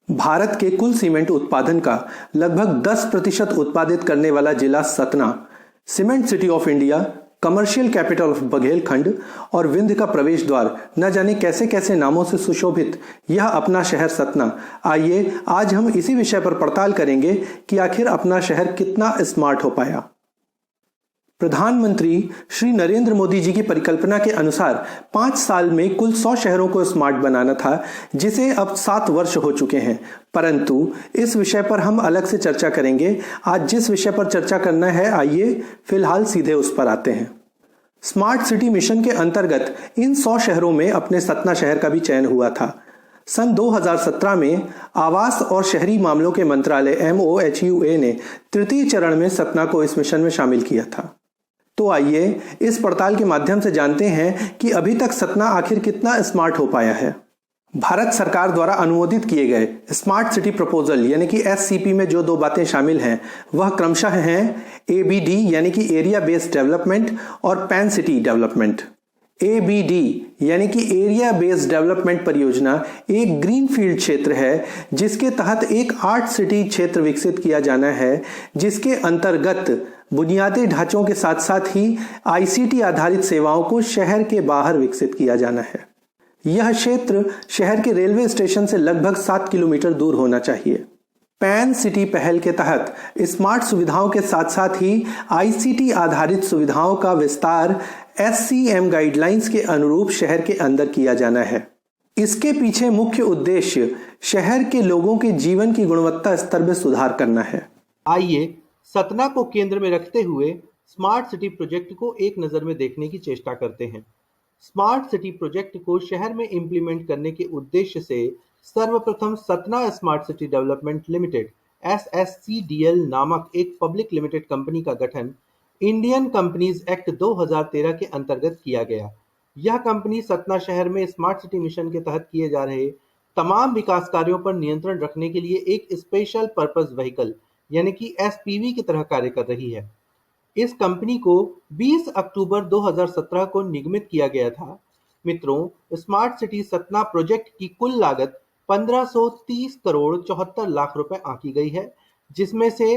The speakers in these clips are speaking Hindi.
भारत के कुल सीमेंट उत्पादन का लगभग 10% उत्पादित करने वाला जिला Satna, cement city of India, commercial capital of Baghelkhand और विंध्य का प्रवेश द्वार, न जाने कैसे कैसे नामों से सुशोभित यह अपना शहर सतना। आइए आज हम इसी विषय पर पड़ताल करेंगे कि आखिर अपना शहर कितना स्मार्ट हो पाया। प्रधानमंत्री श्री नरेंद्र मोदी जी की परिकल्पना के अनुसार 5 साल में कुल 100 शहरों को स्मार्ट बनाना था, जिसे अब 7 वर्ष हो चुके हैं। परंतु इस विषय पर हम अलग से चर्चा करेंगे। आज जिस विषय पर चर्चा करना है, आइए फिलहाल सीधे उस पर आते हैं। स्मार्ट सिटी मिशन के अंतर्गत इन 100 शहरों में अपने सतना शहर का भी चयन हुआ था। सन 2017 में आवास और शहरी मामलों के मंत्रालय MoHUA ने तृतीय चरण में सतना को इस मिशन में शामिल किया था। तो आइए इस पड़ताल के माध्यम से जानते हैं कि अभी तक सतना आखिर कितना स्मार्ट हो पाया है। भारत सरकार द्वारा अनुमोदित किए गए स्मार्ट सिटी प्रपोजल यानी कि SCP में जो 2 बातें शामिल हैं वह क्रमशः हैं ABD यानी कि एरिया बेस्ड डेवलपमेंट और पैन सिटी डेवलपमेंट। ABD यानी कि एरिया बेस्ड डेवलपमेंट परियोजना एक ग्रीनफील्ड क्षेत्र है जिसके तहत एक आर्ट सिटी क्षेत्र विकसित किया जाना है, जिसके अंतर्गत बुनियादी ढांचों के साथ साथ ही ICT आधारित सेवाओं को शहर के बाहर विकसित किया जाना है। यह क्षेत्र शहर के रेलवे स्टेशन से लगभग 7 किलोमीटर दूर होना चाहिए। पैन सिटी पहल के तहत स्मार्ट सुविधाओं के साथ साथ ही ICT आधारित सुविधाओं का विस्तार SCM गाइडलाइंस के अनुरूप शहर के अंदर किया जाना है। इसके पीछे मुख्य उद्देश्य शहर के लोगों के जीवन की गुणवत्ता स्तर में सुधार करना है। आइए सतना को केंद्र में रखते हुए स्मार्ट सिटी प्रोजेक्ट को एक नज़र में देखने की चेष्टा करते हैं। स्मार्ट सिटी प्रोजेक्ट को शहर में इंप्लीमेंट करने के उद्देश्य से सर्वप्रथम Satna smart city development limited SSCDL नामक एक पब्लिक लिमिटेड कंपनी का गठन इंडियन कंपनीज एक्ट 2013 के अंतर्गत किया गया। यह कंपनी सतना शहर में स्मार्ट सिटी मिशन के तहत किए जा रहे तमाम विकास कार्यों पर नियंत्रण रखने के लिए एक स्पेशल पर्पस व्हीकल यानी कि SPV की तरह कार्य कर रही है। इस कंपनी को 20 अक्टूबर 2017 को निगमित किया गया था। मित्रों, स्मार्ट सिटी सतना प्रोजेक्ट की कुल लागत 1530 करोड़ 74 लाख रुपए आंकी गई है, जिसमें से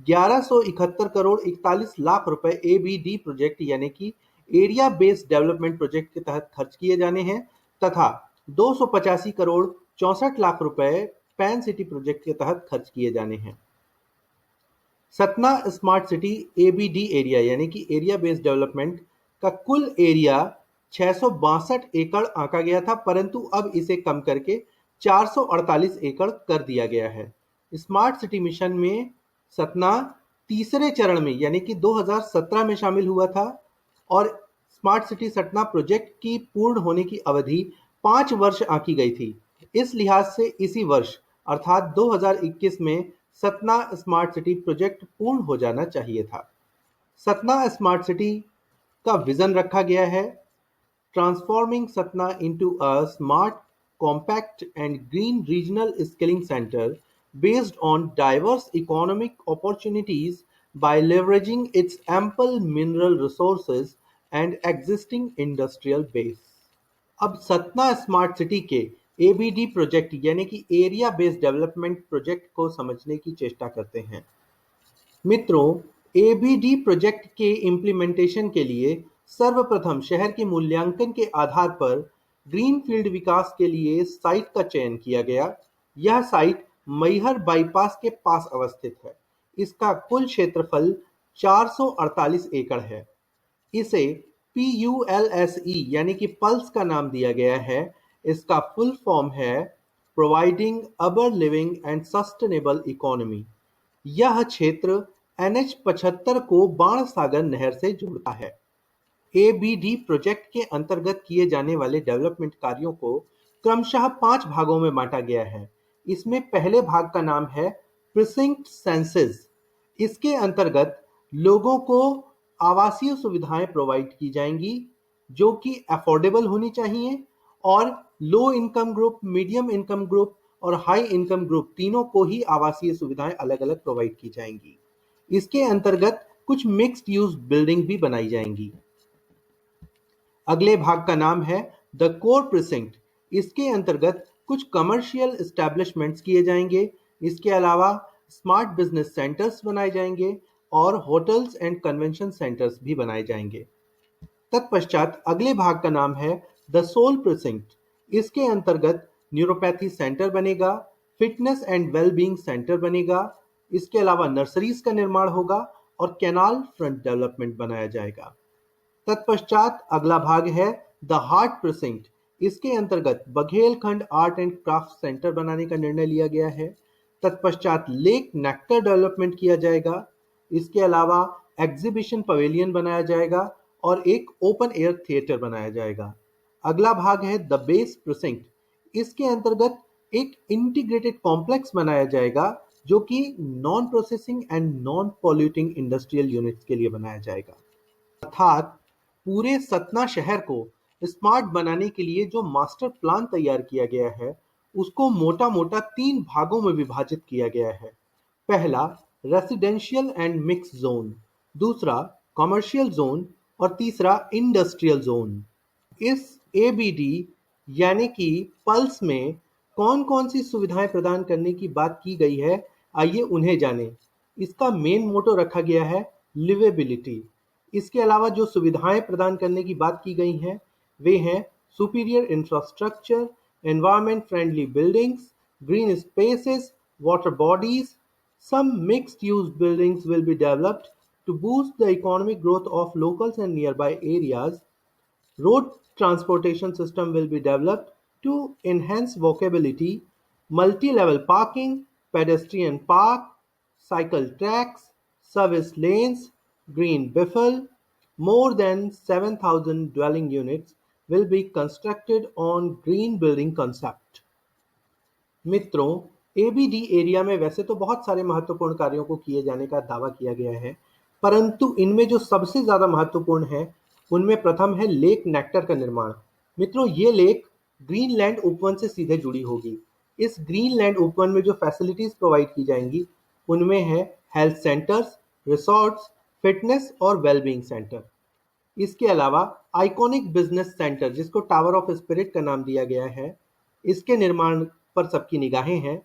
1171 करोड़ 41 लाख रुपए ABD प्रोजेक्ट यानी कि एरिया बेस्ड डेवलपमेंट प्रोजेक्ट के तहत खर्च किए जाने हैं तथा 285 करोड़ 64 लाख रुपए पैन सिटी प्रोजेक्ट के तहत खर्च किए जाने हैं। Satna smart city ABD area यानी कि एरिया बेस्ड डेवलपमेंट का कुल एरिया 662 एकड़ आंका गया था, परंतु अब इसे कम करके 448 एकड़ कर दिया गया है। स्मार्ट सिटी मिशन में सतना तीसरे चरण में यानी कि 2017 में शामिल हुआ था और स्मार्ट सिटी सतना प्रोजेक्ट की पूर्ण होने की अवधि 5 वर्ष आंकी गई थी। इस लिहाज से इसी वर्ष अर्थात 2021 में सतना स्मार्ट सिटी प्रोजेक्ट पूर्ण हो जाना चाहिए था। सतना स्मार्ट सिटी का विजन रखा गया है transforming Satna into a smart compact and green regional skilling centre based on diverse economic opportunities by leveraging its ample mineral resources and existing industrial base। अब सतना स्मार्ट सिटी के ABD प्रोजेक्ट यानी कि एरिया बेस्ड डेवलपमेंट प्रोजेक्ट को समझने की चेष्टा करते हैं। मित्रों, ABD प्रोजेक्ट के इम्प्लीमेंटेशन के लिए सर्वप्रथम शहर के मूल्यांकन के आधार पर ग्रीनफील्ड विकास के लिए साइट का चयन किया गया। यह साइट मैहर बाईपास के पास अवस्थित है। इसका कुल क्षेत्रफल 448 एकड़ है। इसे PULSE यानी कि पल्स का नाम दिया गया है। इसका फुल फॉर्म है providing urban living and sustainable economy. यह क्षेत्र NH75 को बाणसागर नहर से जोड़ता है। ABD प्रोजेक्ट के अंतर्गत किए जाने वाले डेवलपमेंट कार्यों को क्रमशः 5 भागों में बांटा गया है। इसमें पहले भाग का नाम है प्रिसिंक्ट सेंसेस। इसके अंतर्गत लोगों को आवासीय सुविधाएं प्रोवाइड की जाएंगी जो कि अफोर्डेबल होनी चाहिए और low income group, medium income group और हाई इनकम ग्रुप तीनों को ही आवासीय सुविधाएं अलग अलग प्रोवाइड की जाएंगी। इसके अंतर्गत कुछ मिक्स्ड यूज बिल्डिंग भी बनाई जाएंगी। अगले भाग का नाम है द कोर प्रिसिंक्ट। इसके अंतर्गत कुछ कमर्शियल एस्टैब्लिशमेंट्स किए जाएंगे। इसके अलावा स्मार्ट बिजनेस सेंटर्स बनाए जाएंगे और होटल्स एंड कन्वेंशन सेंटर्स भी बनाए जाएंगे। तत्पश्चात अगले भाग का नाम है द सोल प्रिसिंक्ट। इसके अंतर्गत न्यूरोपैथी सेंटर बनेगा, फिटनेस एंड वेलबींग सेंटर बनेगा। इसके अलावा नर्सरीज का निर्माण होगा और कैनाल फ्रंट डेवलपमेंट बनाया जाएगा। तत्पश्चात अगला भाग है द हार्ट प्रिसिंक्ट। इसके अंतर्गत Baghelkhand art and craft centre बनाने का निर्णय लिया गया है। तत्पश्चात लेक नेक्टर डेवलपमेंट किया जाएगा। इसके अलावा एग्जीबिशन पवेलियन बनाया जाएगा और एक ओपन एयर थिएटर बनाया जाएगा। अगला भाग है द बेस प्रिसिंक्ट। इसके अंतर्गत एक इंटीग्रेटेड कॉम्प्लेक्स बनाया जाएगा जो कि non processing and non polluting industrial units के लिए बनाया जाएगा। अर्थात पूरे सतना शहर को स्मार्ट बनाने के लिए जो मास्टर प्लान तैयार किया गया है उसको मोटा मोटा 3 भागों में विभाजित किया गया है। पहला रेसिडेंशियल एंड मिक्स जोन, दूसरा कमर्शियल जोन और तीसरा इंडस्ट्रियल जोन। इस एबीडी यानी कि पल्स में कौन कौन सी सुविधाएं प्रदान करने की बात की गई है, आइए उन्हें जानें। इसका मेन मोटो रखा गया है लिवेबिलिटी। इसके अलावा जो सुविधाएं प्रदान करने की बात की गई हैं वे हैं superior infrastructure, environment friendly buildings, green spaces, water bodies. Some mixed-use buildings will be developed to boost the economic growth of locals and nearby areas. Road transportation system will be developed to enhance walkability. Multi-level parking, pedestrian park, cycle tracks, service lanes, green buffer. More than 7,000 dwelling units will be constructed on green building concept. मित्रों, एबीडी एरिया में वैसे तो बहुत सारे महत्वपूर्ण कार्यों को किए जाने का दावा किया गया है, परंतु इनमें जो सबसे ज़्यादा महत्वपूर्ण है उनमें प्रथम है लेक नेक्टर का निर्माण। मित्रों, ये लेक ग्रीनलैंड उपवन से सीधे जुड़ी होगी। इस ग्रीनलैंड उपवन में जो फैसिलिटीज़ प्रोवाइड की जाएंगी उनमें है हेल्थ सेंटर्स, रिसॉर्ट्स, फिटनेस और वेलबींग सेंटर। इसके अलावा आइकॉनिक बिजनेस सेंटर जिसको टावर ऑफ स्पिरिट का नाम दिया गया है, इसके निर्माण पर सबकी निगाहें हैं।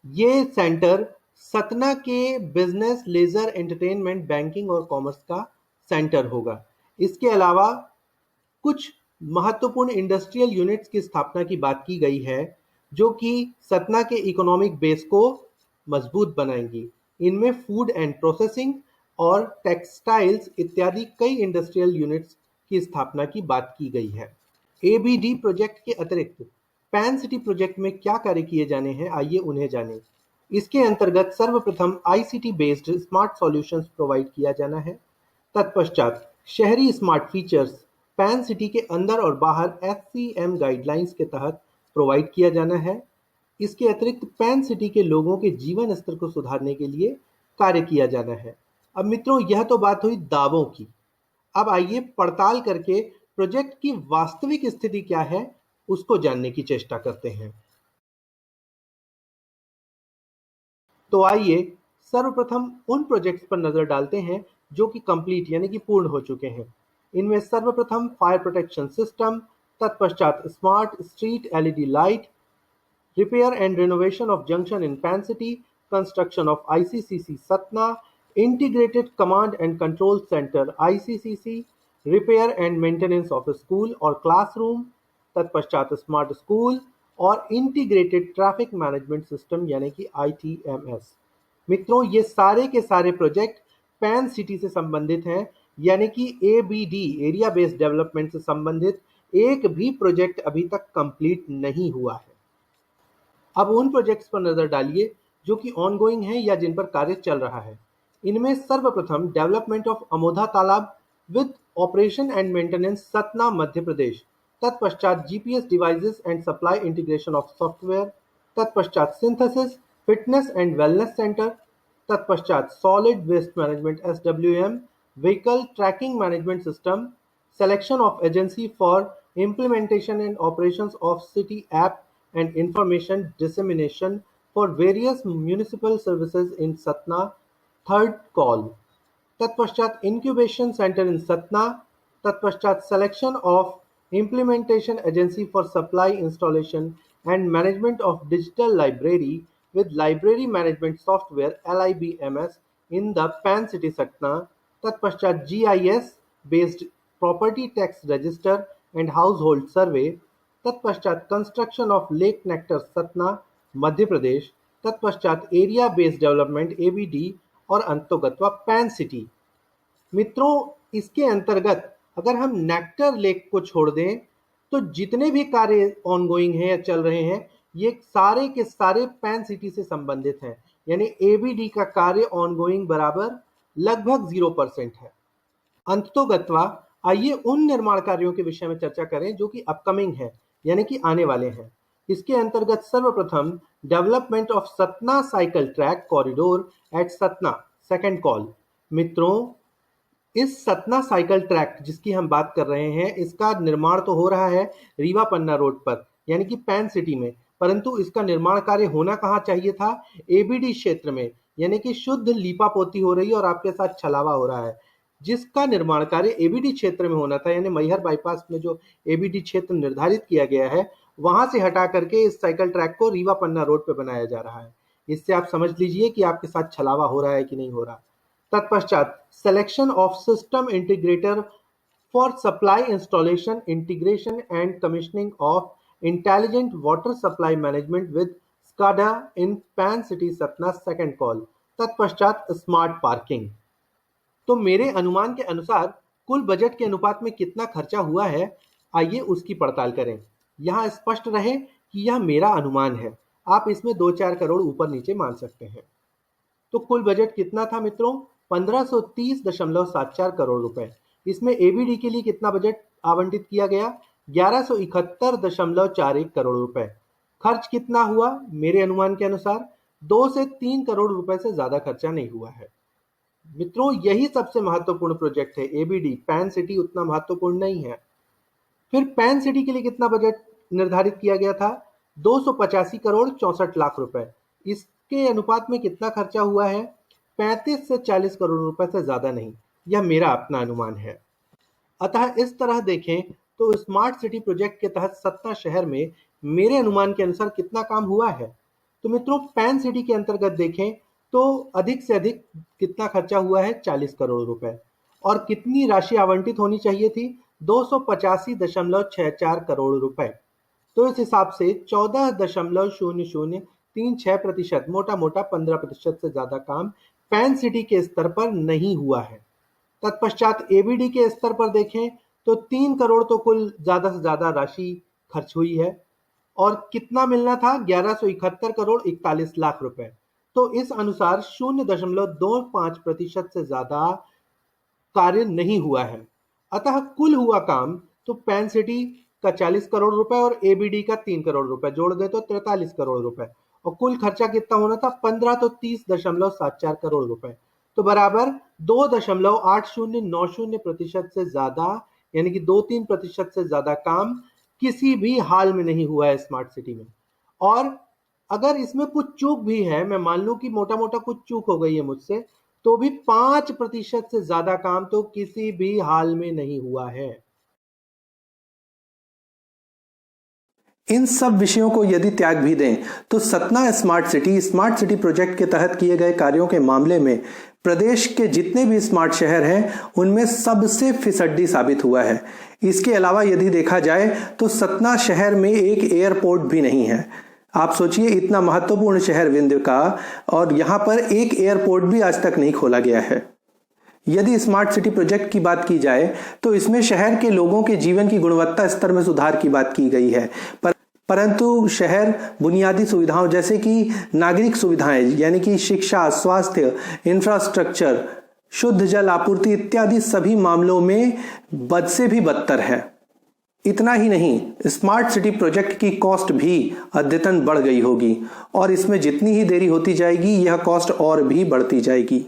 ये सेंटर सतना के बिजनेस, लेजर, एंटरटेनमेंट, बैंकिंग और कॉमर्स का सेंटर होगा। इसके अलावा कुछ महत्वपूर्ण इंडस्ट्रियल यूनिट्स की स्थापना की बात की गई है जो कि सतना के इकोनॉमिक बेस को मजबूत बनाएंगी। इनमें फूड एंड प्रोसेसिंग और टेक्सटाइल्स इत्यादि कई इंडस्ट्रियल यूनिट्स की स्थापना की बात की गई है। एबीडी प्रोजेक्ट के अतिरिक्त पैन सिटी प्रोजेक्ट में क्या कार्य किए जाने हैं, आइए उन्हें जानें। इसके अंतर्गत सर्वप्रथम ICT based smart solutions provide किया जाना है। तत्पश्चात शहरी स्मार्ट फीचर्स पैन सिटी के अंदर और बाहर एससीएम गाइडलाइंस के तहत प्रोवाइड किया जाना है। इसके अतिरिक्त पैन सिटी के लोगों के जीवन स्तर को सुधारने के लिए कार्य किया जाना है। अब मित्रों, यह तो बात हुई दावों की। अब आइए पड़ताल करके प्रोजेक्ट की वास्तविक स्थिति क्या है उसको जानने की चेष्टा करते हैं। तो आइए सर्वप्रथम उन प्रोजेक्ट्स पर नजर डालते हैं जो कि कंप्लीट यानी कि पूर्ण हो चुके हैं। इनमें सर्वप्रथम फायर प्रोटेक्शन सिस्टम, तत्पश्चात smart street LED light, repair and renovation of junction in pan city, construction of ICCC Satna, integrated command and control centre ICCC, repair and maintenance of school और क्लासरूम, तत्पश्चात स्मार्ट स्कूल और इंटीग्रेटेड ट्रैफिक मैनेजमेंट सिस्टम यानी कि आईटीएमएस। मित्रों, ये सारे के सारे प्रोजेक्ट पैन सिटी से संबंधित हैं, यानी कि एबीडी एरिया बेस्ड डेवलपमेंट से संबंधित एक भी प्रोजेक्ट अभी तक कंप्लीट नहीं हुआ है। अब उन प्रोजेक्ट्स पर नजर डालिए जो कि ऑनगोइंग हैं या जिन पर कार्य चल रहा है। इनमें सर्वप्रथम डेवलपमेंट ऑफ अमोधा तालाब with operation and maintenance Satna Madhya Pradesh, तत्पश्चात GPS devices and supply integration of software, तत्पश्चात synthesis fitness and wellness centre, तत्पश्चात solid waste management SWM vehicle tracking management system, selection of agency for implementation and operations of city app and information dissemination for various municipal services in Satna, third call. तत्पश्चात incubation center in Satna, तत्पश्चात selection of implementation agency for supply installation and management of digital library with library management software LIBMS in the PAN City Satna, तत्पश्चात GIS based property tax register and household survey, तत्पश्चात construction of lake nectar Satna Madhya Pradesh, तत्पश्चात एरिया बेस्ड डेवलपमेंट ABD और अंतोगत्वा पैन सिटी। मित्रों, इसके अंतर्गत अगर हम नेक्टर लेक को छोड़ दें तो जितने भी कार्य ऑनगोइंग हैं या चल रहे हैं ये सारे के सारे पैन सिटी से संबंधित हैं, यानी ABD का कार्य ऑनगोइंग बराबर लगभग 0% है। अंततोगत्वा आइए उन निर्माण कार्यों के विषय में चर्चा करें जो कि अपकमिंग है, यानी कि आने वाले हैं। इसके अंतर्गत सर्वप्रथम development of Satna cycle track corridor at Satna second call. मित्रों, इस सतना साइकिल ट्रैक जिसकी हम बात कर रहे हैं इसका निर्माण तो हो रहा है रीवा पन्ना रोड पर, यानी कि पैन सिटी में, परंतु इसका निर्माण कार्य होना कहाँ चाहिए था? ABD क्षेत्र में, यानी कि शुद्ध लीपापोती हो रही है और आपके साथ छलावा हो रहा है। जिसका निर्माण कार्य ABD क्षेत्र में होना था, यानी मैहर बाईपास में जो ABD क्षेत्र निर्धारित किया गया है वहां से हटा करके इस साइकिल ट्रैक को रीवा पन्ना रोड पे बनाया जा रहा है। इससे आप समझ लीजिए कि आपके साथ छलावा हो रहा है कि नहीं हो रहा। तत्पश्चात selection of system integrator for supply installation integration and commissioning of intelligent water supply management with SCADA in pan city Satna second call. तत्पश्चात स्मार्ट पार्किंग। तो मेरे अनुमान के अनुसार कुल बजट के अनुपात में कितना खर्चा हुआ है, आइए उसकी पड़ताल करें। यहाँ स्पष्ट रहे कि यह मेरा अनुमान है, आप इसमें 2-4 करोड़ ऊपर नीचे मान सकते हैं। तो कुल बजट कितना था मित्रों? 1530.74 करोड़ रुपए। इसमें ABD के लिए कितना बजट आवंटित किया गया? 1171.41 करोड़ रुपए। खर्च कितना हुआ? मेरे अनुमान के अनुसार 2 से 3 करोड़ रुपए से ज्यादा खर्चा नहीं हुआ है। मित्रों, यही सबसे महत्वपूर्ण प्रोजेक्ट है। ABD पैन सिटी उतना महत्वपूर्ण नहीं है। फिर पैन सिटी के लिए कितना बजट निर्धारित किया गया था? 285 करोड़ 64 लाख रुपए। इसके अनुपात में कितना खर्चा हुआ है? 35 से 40 करोड़ रुपए से ज्यादा नहीं। यह मेरा अपना अनुमान है। अतः इस तरह देखें तो स्मार्ट सिटी प्रोजेक्ट के तहत सतना शहर में मेरे अनुमान के अनुसार कितना काम हुआ है? तो मित्रों, पैन सिटी के अंतर्गत देखें तो अधिक से अधिक कितना खर्चा हुआ है? 40 करोड़ रुपए। और कितनी राशि आवंटित होनी चाहिए थी? 285.64 करोड़ रुपए। तो इस हिसाब से 14.0036%, मोटा मोटा 15% से ज्यादा काम पैन सिटी के स्तर पर नहीं हुआ है। तत्पश्चात ABD के स्तर पर देखें तो 3 करोड़ तो कुल ज्यादा से ज्यादा राशि खर्च हुई है और कितना मिलना था? 1171 करोड़ 41 लाख रुपए। तो इस अनुसार 0.25% से ज्यादा कार्य नहीं हुआ है। अतः कुल हुआ काम तो पैन सिटी का 40 करोड़ रुपए और ABD का 3 करोड़ रुपए जोड़ दे तो 43 करोड़ रुपए, और कुल खर्चा कितना होना था? 15 तो 30.74 करोड़ रुपए। तो बराबर 2.8090% से ज्यादा, यानी कि 2-3% से ज्यादा काम किसी भी हाल में नहीं हुआ है स्मार्ट सिटी में। और अगर इसमें कुछ चूक भी है, मैं मान लूं कि मोटा मोटा कुछ चूक हो गई है मुझसे, तो भी 5% से ज्यादा काम तो किसी भी हाल में नहीं हुआ है। इन सब विषयों को यदि त्याग भी दें तो सतना स्मार्ट सिटी प्रोजेक्ट के तहत किए गए कार्यों के मामले में प्रदेश के जितने भी स्मार्ट शहर हैं उनमें सबसे फिसड्डी साबित हुआ है। इसके अलावा यदि देखा जाए तो सतना शहर में एक एयरपोर्ट भी नहीं है। आप सोचिए, इतना महत्वपूर्ण शहर विंध्य का, और यहां पर एक एयरपोर्ट भी आज तक नहीं खोला गया है। यदि स्मार्ट सिटी प्रोजेक्ट की बात की जाए तो इसमें शहर के लोगों के जीवन की गुणवत्ता स्तर में सुधार की बात की गई है, परंतु शहर बुनियादी सुविधाओं जैसे कि नागरिक सुविधाएं यानी कि शिक्षा, स्वास्थ्य, इंफ्रास्ट्रक्चर, शुद्ध जल आपूर्ति इत्यादि सभी मामलों में बद से भी बदतर है। इतना ही नहीं, स्मार्ट सिटी प्रोजेक्ट की कॉस्ट भी अद्यतन बढ़ गई होगी और इसमें जितनी ही देरी होती जाएगी यह कॉस्ट और भी बढ़ती जाएगी।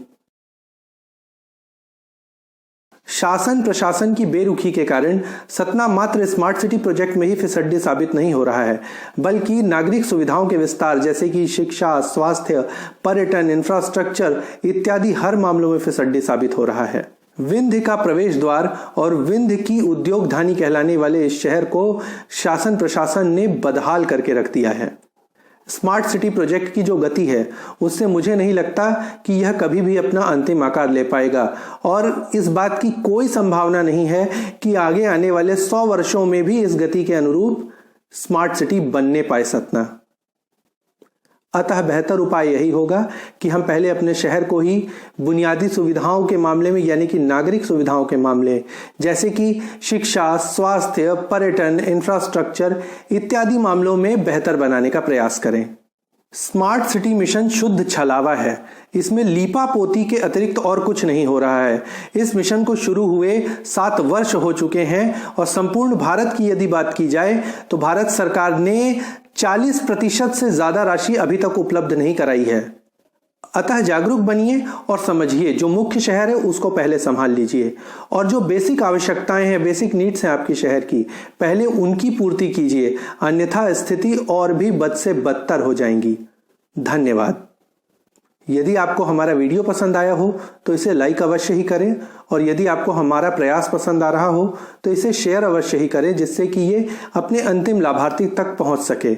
शासन प्रशासन की बेरुखी के कारण सतना मात्र स्मार्ट सिटी प्रोजेक्ट में ही फिसड्डी साबित नहीं हो रहा है, बल्कि नागरिक सुविधाओं के विस्तार जैसे कि शिक्षा, स्वास्थ्य, पर्यटन, इंफ्रास्ट्रक्चर इत्यादि हर मामलों में फिसड्डी साबित हो रहा है। विंध्य का प्रवेश द्वार और विंध्य की उद्योगधानी कहलाने वाले इस शहर को शासन प्रशासन ने बदहाल करके रख दिया है। स्मार्ट सिटी प्रोजेक्ट की जो गति है उससे मुझे नहीं लगता कि यह कभी भी अपना अंतिम आकार ले पाएगा और इस बात की कोई संभावना नहीं है कि आगे आने वाले 100 वर्षों में भी इस गति के अनुरूप स्मार्ट सिटी बनने पाए सतना। अतः बेहतर उपाय यही होगा कि हम पहले अपने शहर को ही बुनियादी सुविधाओं के मामले में यानी कि नागरिक सुविधाओं के मामले जैसे कि शिक्षा, स्वास्थ्य, पर्यटन, इंफ्रास्ट्रक्चर इत्यादि मामलों में बेहतर बनाने का प्रयास करें। स्मार्ट सिटी मिशन शुद्ध छलावा है। इसमें लीपा पोती के अतिरिक्त और कुछ नहीं हो रहा है। इस मिशन को शुरू हुए 7 वर्ष हो चुके हैं और संपूर्ण भारत की यदि बात की जाए तो भारत सरकार ने 40% से ज्यादा राशि अभी तक उपलब्ध नहीं कराई है। अतः जागरूक बनिए और समझिए, जो मुख्य शहर है उसको पहले संभाल लीजिए और जो बेसिक आवश्यकताएं हैं, बेसिक नीड्स हैं आपकी शहर की, पहले उनकी पूर्ति कीजिए, अन्यथा स्थिति और भी बद से बदतर हो जाएंगी। धन्यवाद। यदि आपको हमारा वीडियो पसंद आया हो तो इसे लाइक अवश्य ही करें और यदि आपको हमारा प्रयास पसंद आ रहा हो तो इसे शेयर अवश्य ही करें जिससे कि ये अपने अंतिम लाभार्थी तक पहुंच सके।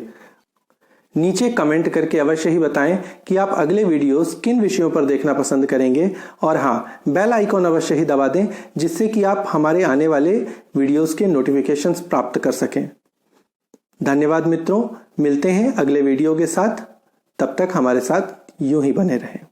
नीचे कमेंट करके अवश्य ही बताएं कि आप अगले वीडियोस किन विषयों पर देखना पसंद करेंगे और हाँ, बेल आइकॉन अवश्य ही दबा दें जिससे कि आप हमारे आने वाले वीडियोस के नोटिफिकेशंस प्राप्त कर सकें। धन्यवाद मित्रों, मिलते हैं अगले वीडियो के साथ। तब तक हमारे साथ यूं ही बने रहें।